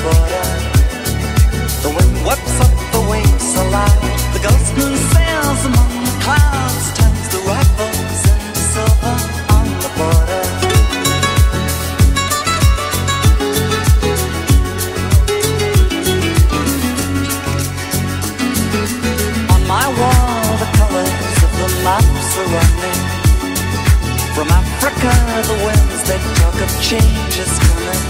border. The wind whips up the waves aloud. The ghost moon sails among the clouds, turns the rifles into silver on the border. On my wall, the colors of the maps are running. From Africa, the winds they talk of change is coming.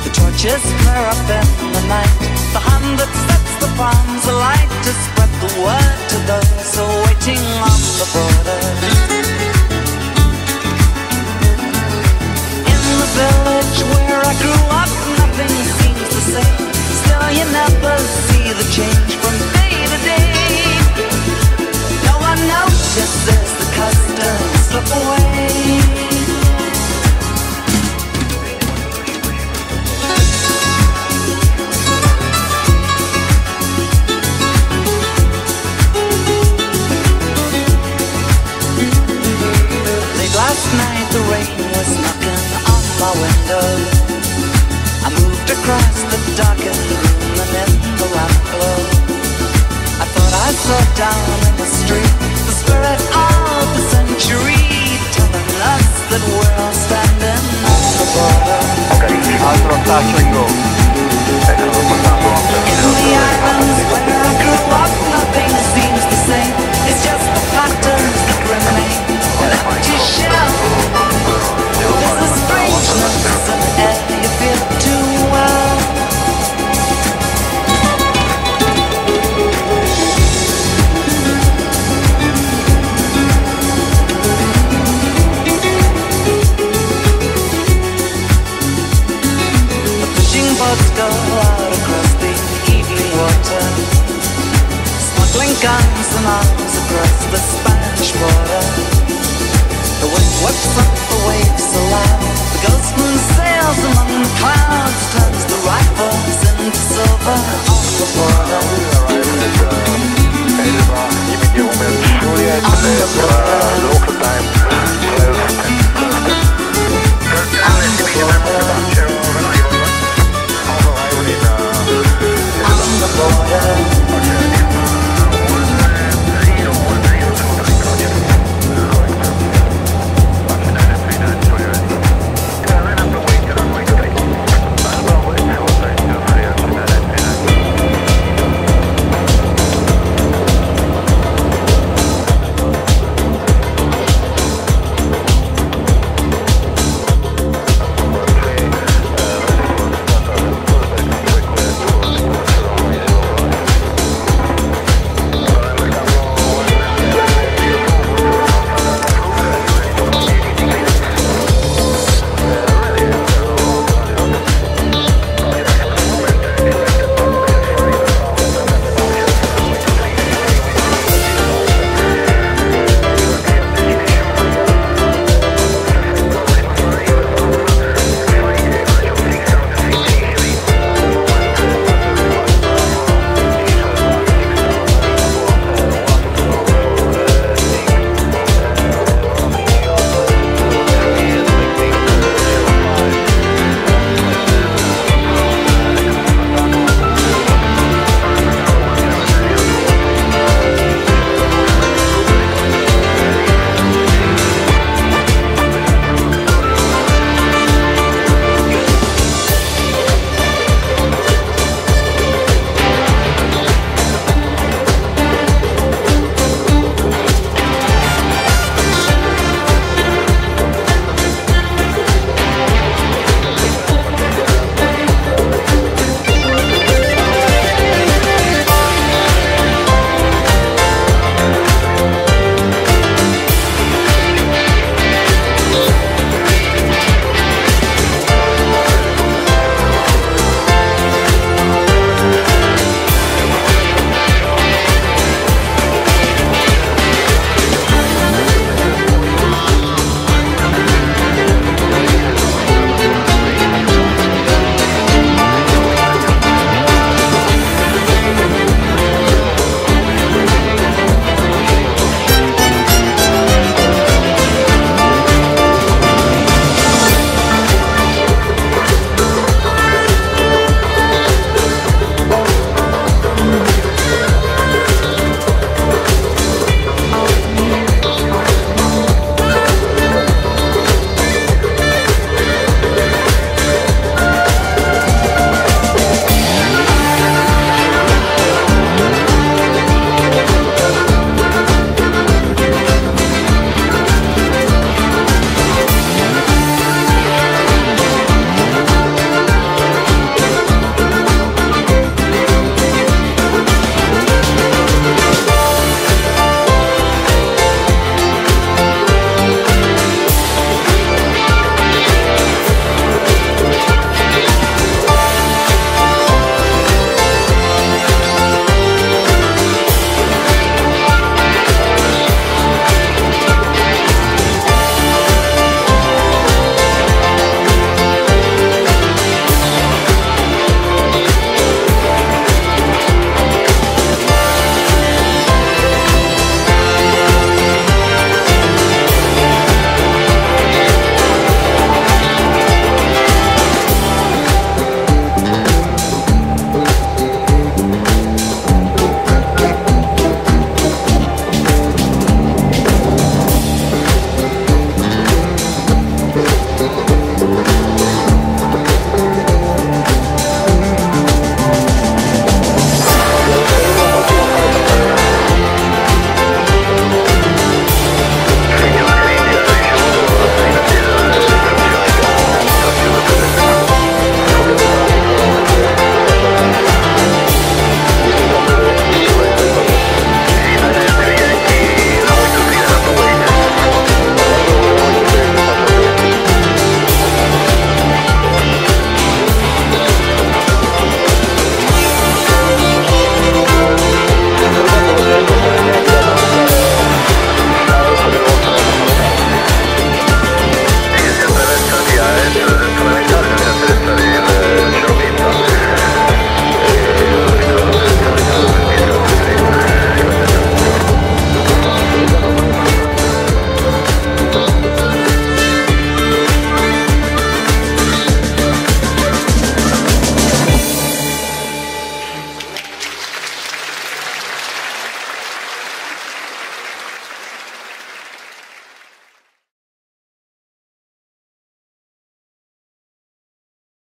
The torches flare up in the night. The hand that sets the palms alight to spread the word to those who are waiting on the border. In the village where I grew up, nothing seems the same. Still you never see the change from day to day. No one notices the customs slip away. Last night the rain was knocking on my window. I moved across the darkened room and in the lamp glow I thought I saw down in the street the spirit of the century, telling us that we're all standing on the border. Altro attaccio in go. In the islands where I grew up, nothing seems the same. It's just the patterns that remain. An empty shell. There's a strangeness in the air you feel too well. The fishing boats go out across the evening water, smuggling guns and arms across the Spanish border. The wind whips up the waves aloud. The ghost moon sails among the clouds.